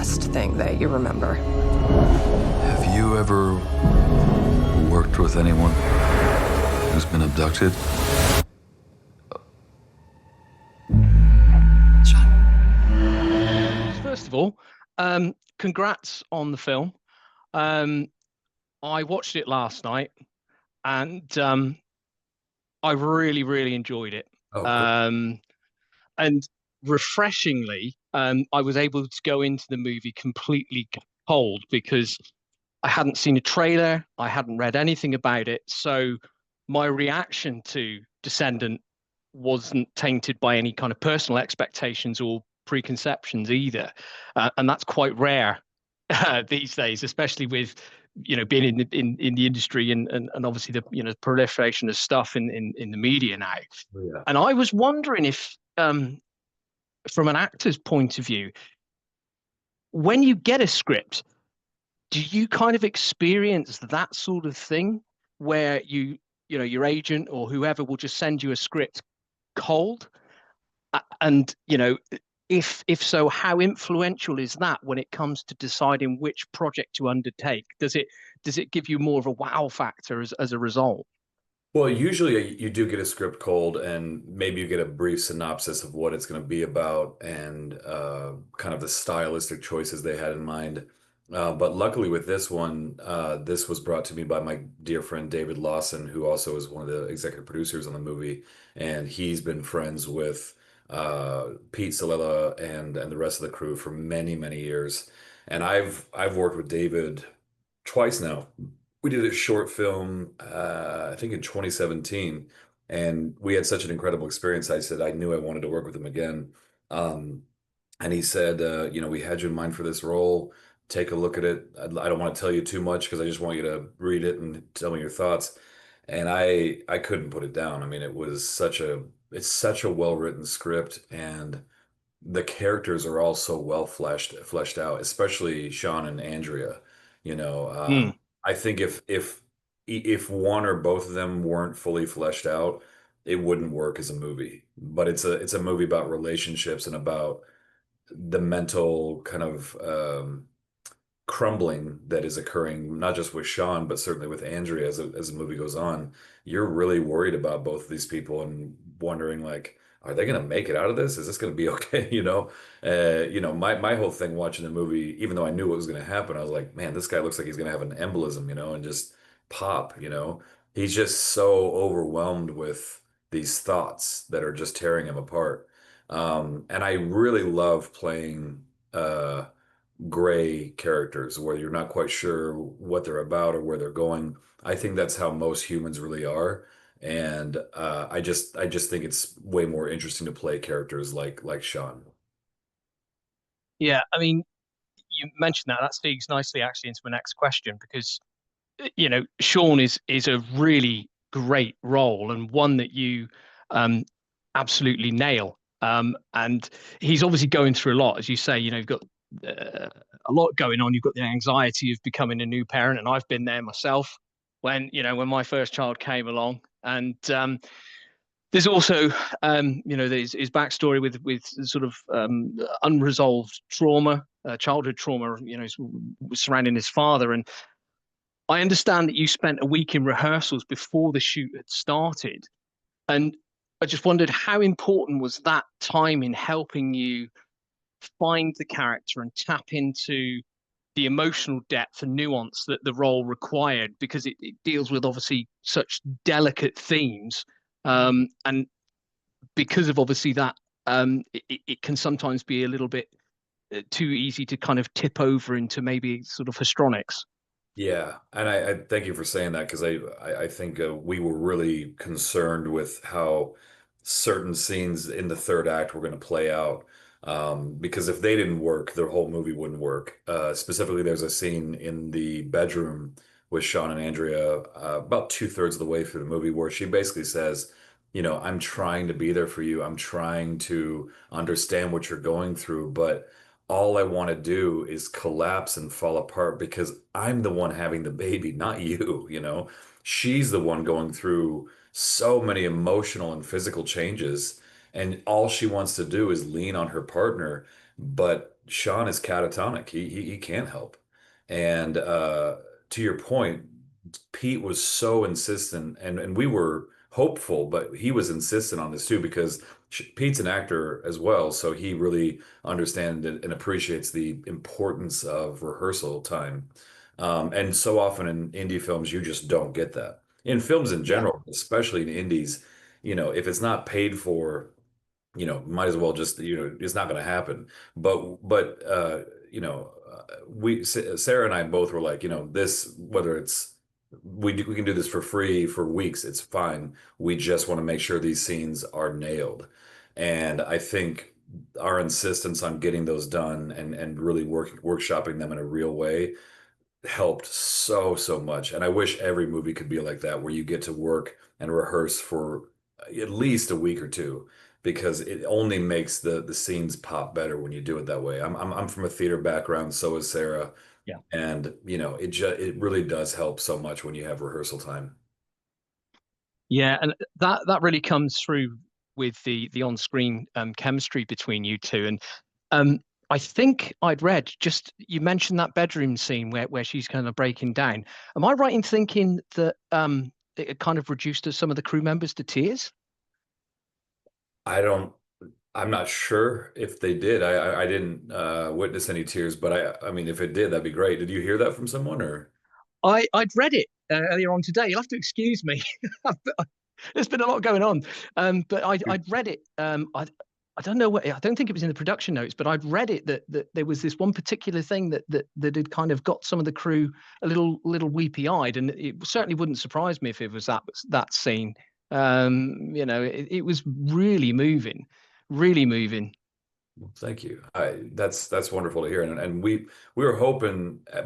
last thing that you remember? Have you ever worked with anyone who's been abducted? First of all, congrats on the film. I watched it last night, and I really, really enjoyed it. Oh, And refreshingly, I was able to go into the movie completely cold because I hadn't seen a trailer, I hadn't read anything about it, so my reaction to Descendant wasn't tainted by any kind of personal expectations or preconceptions either, and that's quite rare these days, especially with being in the industry and obviously the proliferation of stuff in the media now. yeah. And I was wondering if, from an actor's point of view, when you get a script, do you kind of experience that sort of thing where your agent or whoever will just send you a script cold? And if so, how influential is that when it comes to deciding which project to undertake? Does it give you more of a wow factor as a result? Well, usually you do get a script cold, and maybe you get a brief synopsis of what it's going to be about and kind of the stylistic choices they had in mind. But luckily with this one, this was brought to me by my dear friend David Lawson, who also is one of the executive producers on the movie, and he's been friends with Pete Cilella and the rest of the crew for many, many years. And I've worked with David twice now. We did a short film, I think in 2017, and we had such an incredible experience. I said I knew I wanted to work with him again. Um, and he said, we had you in mind for this role. Take a look at it. I don't want to tell you too much because I just want you to read it and tell me your thoughts. And I couldn't put it down. I mean, it's such a well-written script, and the characters are all so well fleshed out, especially Sean and Andrea. You know, Hmm. I think if one or both of them weren't fully fleshed out, it wouldn't work as a movie. But it's a movie about relationships and about the mental kind of crumbling that is occurring, not just with Sean, but certainly with Andrea as the movie goes on. You're really worried about both of these people and wondering like, are they going to make it out of this? Is this going to be okay? My whole thing watching the movie, even though I knew what was going to happen, I was like, man, this guy looks like he's going to have an embolism, and just pop. He's just so overwhelmed with these thoughts that are just tearing him apart. And I really love playing gray characters where you're not quite sure what they're about or where they're going. I think that's how most humans really are. And I just think it's way more interesting to play characters like Sean. Yeah, I mean, you mentioned that. That speaks nicely actually into my next question because Sean is a really great role and one that you um, absolutely nail. And he's obviously going through a lot, as you say. You've got a lot going on. You've got the anxiety of becoming a new parent, and I've been there myself when my first child came along. And there's also there's his backstory with sort of unresolved trauma, childhood trauma, surrounding his father. And I understand that you spent a week in rehearsals before the shoot had started. And I just wondered how important was that time in helping you find the character and tap into the emotional depth and nuance that the role required, because it deals with obviously such delicate themes. And because of obviously that, it can sometimes be a little bit too easy to kind of tip over into maybe sort of histrionics. Yeah, and I thank you for saying that because I think we were really concerned with how certain scenes in the third act were going to play out. Because if they didn't work, the whole movie wouldn't work. Specifically, there's a scene in the bedroom with Sean and Andrea about two-thirds of the way through the movie where she basically says, I'm trying to be there for you. I'm trying to understand what you're going through, but all I want to do is collapse and fall apart because I'm the one having the baby, not you. She's the one going through so many emotional and physical changes, and all she wants to do is lean on her partner. But Sean is catatonic. He can't help. And to your point, Pete was so insistent, and we were hopeful, but he was insistent on this too because Pete's an actor as well, so he really understands and appreciates the importance of rehearsal time. And so often in indie films, you just don't get that. In films in Yeah. general, especially in indies, if it's not paid for, might as well just, it's not going to happen. But Sarah and I both were like, this, whether it's, we can do this for free for weeks, it's fine. We just want to make sure these scenes are nailed. And I think our insistence on getting those done and really workshopping them in a real way helped so, so much. And I wish every movie could be like that, where you get to work and rehearse for at least a week or two, because it only makes the scenes pop better when you do it that way. I'm from a theater background, so is Sarah, Yeah. and it really does help so much when you have rehearsal time. Yeah, and that really comes through with the on-screen chemistry between you two. And um, I think I'd read, just you mentioned that bedroom scene where she's kind of breaking down. Am I right in thinking that it kind of reduced some of the crew members to tears? I don't. I'm not sure if they did. I didn't witness any tears, but I mean, if it did, that'd be great. Did you hear that from someone or? I'd read it earlier on today. You'll have to excuse me. There's been a lot going on, but I'd read it. I don't know what, I don't think it was in the production notes, but I'd read it that there was this one particular thing that had kind of got some of the crew a little weepy eyed, and it certainly wouldn't surprise me if it was that scene. It was really moving, really moving. Well, thank you. That's wonderful to hear. And we were hoping at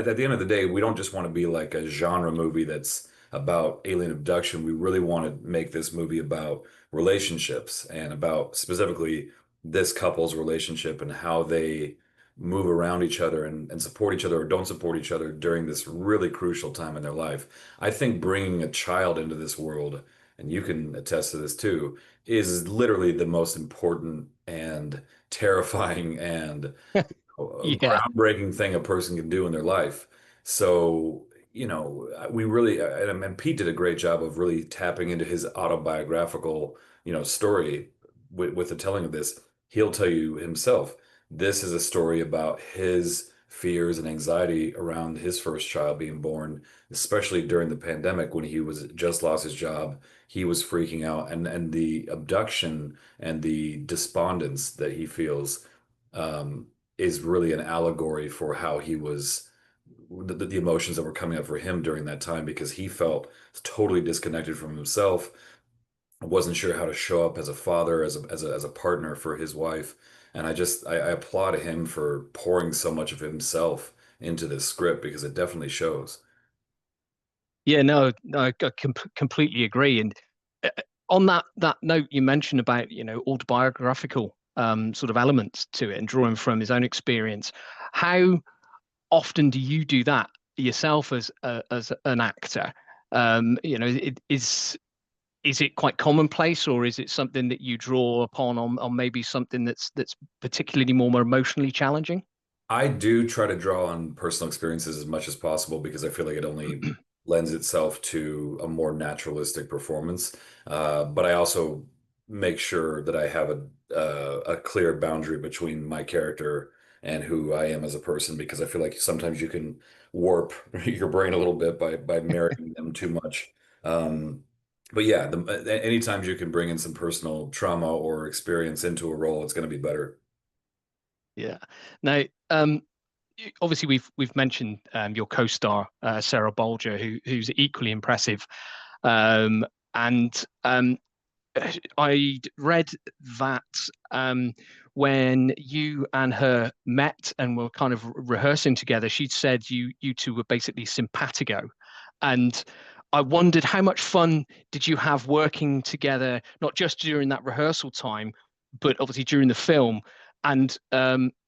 the end of the day, we don't just want to be like a genre movie that's about alien abduction. We really want to make this movie about relationships and about specifically this couple's relationship and how they move around each other and support each other or don't support each other during this really crucial time in their life. I think bringing a child into this world, and you can attest to this too, is literally the most important and terrifying and Yeah. groundbreaking thing a person can do in their life. So, we really, and Pete did a great job of really tapping into his autobiographical, story with the telling of this. He'll tell you himself, this is a story about his fears and anxiety around his first child being born, especially during the pandemic when he was just lost his job. He was freaking out, and the abduction and the despondence that he feels is really an allegory for how he was the emotions that were coming up for him during that time, because he felt totally disconnected from himself. I wasn't sure how to show up as a father, as a partner for his wife. And I applaud him for pouring so much of himself into this script, because it definitely shows. Yeah, no, I completely agree. And uh, on that note, you mentioned about autobiographical sort of elements to it and drawing from his own experience. How often do you do that yourself as an actor? Is it quite commonplace, or is it something that you draw upon on maybe something that's particularly more emotionally challenging? I do try to draw on personal experiences as much as possible, because I feel like it only lends itself to a more naturalistic performance. But I also make sure that I have a clear boundary between my character and who I am as a person, because I feel like sometimes you can warp your brain a little bit by marrying them too much. Um, but yeah, anytime you can bring in some personal trauma or experience into a role, it's going to be better. Yeah. Now, obviously we've mentioned your co-star Sarah Bolger, who's equally impressive, um, and I'd read that when you and her met and were kind of rehearsing together, she'd said you two were basically simpatico, and I wondered how much fun did you have working together, not just during that rehearsal time, but obviously during the film, and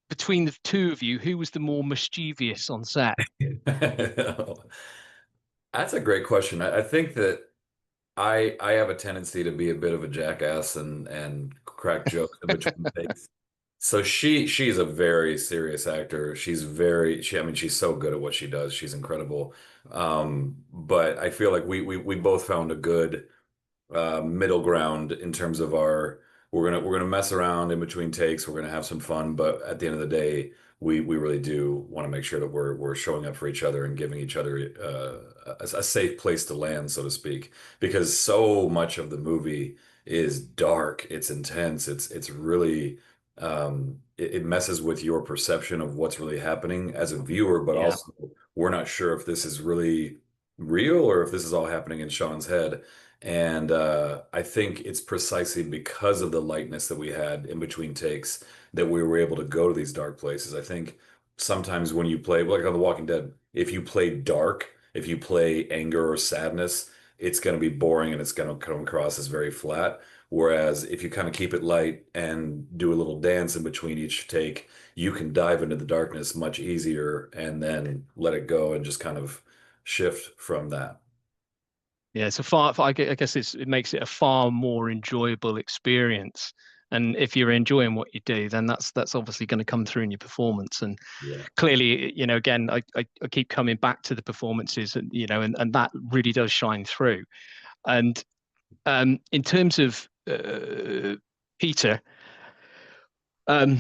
between the two of you, who was the more mischievous on set? That's a great question. I think that I have a tendency to be a bit of a jackass and crack jokes in between takes. So she's a very serious actor. I mean she's so good at what she does. She's incredible. But I feel like we both found a good middle ground in terms of our we're gonna mess around in between takes. We're gonna have some fun, but at the end of the day, we really do want to make sure that we're showing up for each other and giving each other a safe place to land, so to speak. Because so much of the movie is dark, it's intense, it's really it messes with your perception of what's really happening as a viewer, but Yeah. also we're not sure if this is really real or if this is all happening in Sean's head. And I think it's precisely because of the lightness that we had in between takes that we were able to go to these dark places. I think sometimes when you play, like on The Walking Dead, if you play dark, if you play anger or sadness, it's going to be boring and it's going to come across as very flat. Whereas if you kind of keep it light and do a little dance in between each take, you can dive into the darkness much easier and then let it go and just kind of shift from that. Yeah, it's I guess it makes it a far more enjoyable experience. And if you're enjoying what you do, then that's obviously going to come through in your performance. And Yeah. clearly, again, I keep coming back to the performances, and and that really does shine through. And in terms of Peter, um,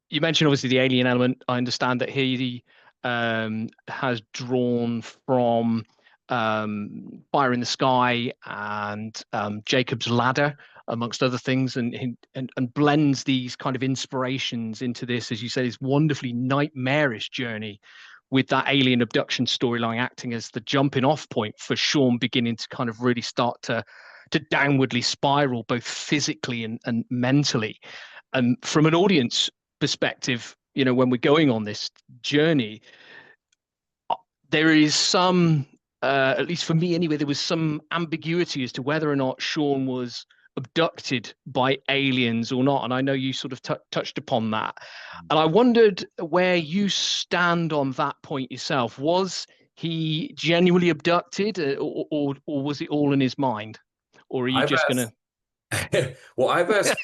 you mentioned obviously the alien element. I understand that he has drawn from Fire in the Sky and Jacob's Ladder, amongst other things, and blends these kind of inspirations into this, as you say, this wonderfully nightmarish journey with that alien abduction storyline acting as the jumping off point for Sean beginning to kind of really start to downwardly spiral both physically and mentally. And from an audience perspective, when we're going on this journey, there is some, at least for me anyway, there was some ambiguity as to whether or not Sean was abducted by aliens or not. And I know you sort of touched upon that. And I wondered where you stand on that point yourself. Was he genuinely abducted, or was it all in his mind? Or are you I've just going asked to? Well, I've asked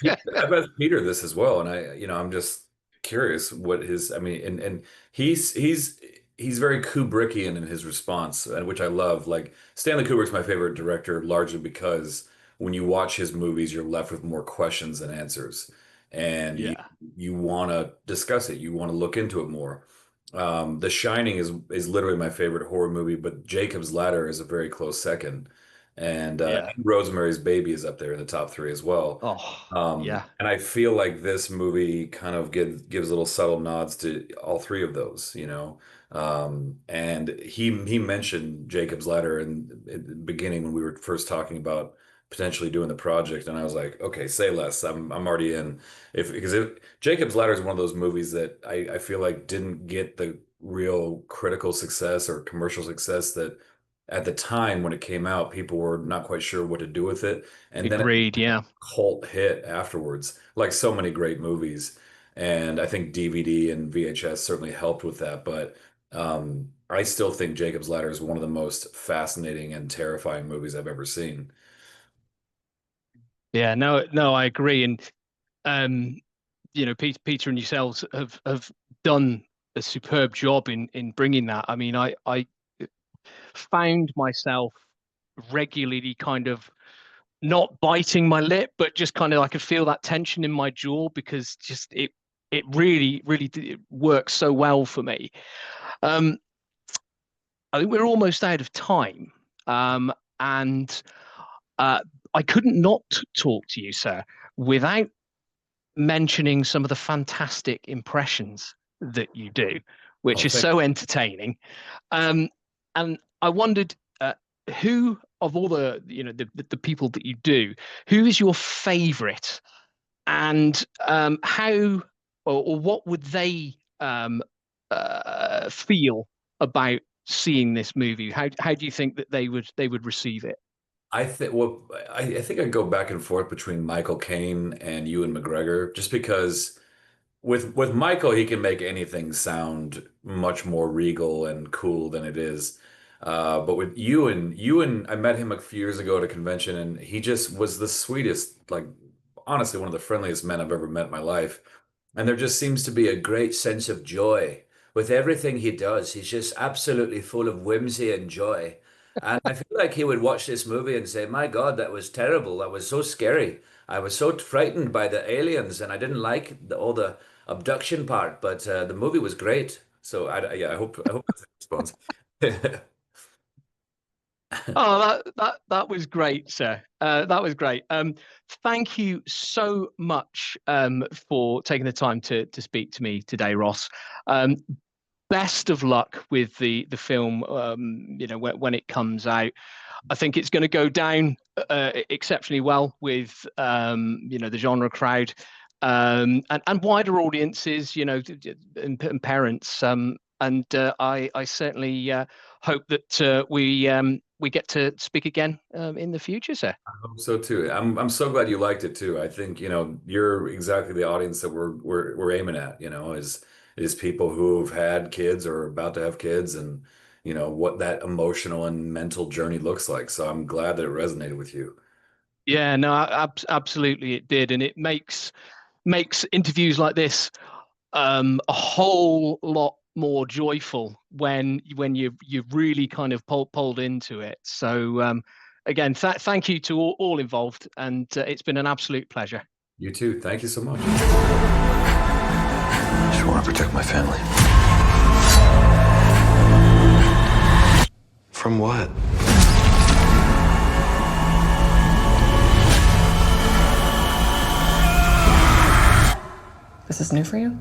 Peter this as well, and I'm just curious what his, I mean, and he's very Kubrickian in his response, and which I love. Like Stanley Kubrick's my favorite director, largely because when you watch his movies, you're left with more questions than answers, and you Yeah, you want to discuss it, you want to look into it more. The Shining is literally my favorite horror movie, but Jacob's Ladder is a very close second. yeah. And Rosemary's Baby is up there in the top three as well. Oh, yeah. And I feel like this movie kind of gives little subtle nods to all three of those, you know. And he mentioned Jacob's Ladder in the beginning when we were first talking about potentially doing the project, and I was like, okay, say less. I'm already in. If Jacob's Ladder is one of those movies that I feel like didn't get the real critical success or commercial success that at the time when it came out, people were not quite sure what to do with it. And then it Agreed. became Yeah. a cult hit afterwards, like so many great movies. And I think DVD and VHS certainly helped with that. But I still think Jacob's Ladder is one of the most fascinating and terrifying movies I've ever seen. Yeah. No, no, I agree. And um, Peter and yourselves have done a superb job in bringing that. I mean, I found myself regularly kind of not biting my lip, but just kind of I could feel that tension in my jaw because just it really it works so well for me. Um, I think we're almost out of time, and uh, I couldn't not talk to you, sir, without mentioning some of the fantastic impressions that you do, Oh, which is thank so entertaining. Um, and I wondered who of all the people that you do, who is your favorite, and how or what would they feel about seeing this movie? How do you think that they would receive it? I think I go back and forth between Michael Caine and Ewan McGregor, just because with Michael, he can make anything sound much more regal and cool than it is. But with Ewan, I met him a few years ago at a convention, and he just was the sweetest, like honestly, one of the friendliest men I've ever met in my life. And there just seems to be a great sense of joy with everything he does. He's just absolutely full of whimsy and joy. And I feel like he would watch this movie and say, "My God, that was terrible. That was so scary. I was so frightened by the aliens, and I didn't like all the abduction part, but the movie was great." So yeah, I hope that's the response. Oh, that was great, sir. That was great. Thank you so much for taking the time to speak to me today, Ross. Best of luck with the film. When it comes out, I think it's going to go down exceptionally well with the genre crowd and wider audiences, and parents. I certainly hope that we get to speak again in the future, sir. I hope so too. I'm so glad you liked it too. I think, you're exactly the audience that we're aiming at, is people who've had kids or are about to have kids, and what that emotional and mental journey looks like. So I'm glad that it resonated with you. Yeah, no, absolutely it did, and it makes interviews like this a whole lot more joyful when you've really kind of pulled into it. So again, thank you to all involved, and it's been an absolute pleasure. You too. Thank you so much. Just want to protect my family. From what? This is new for you?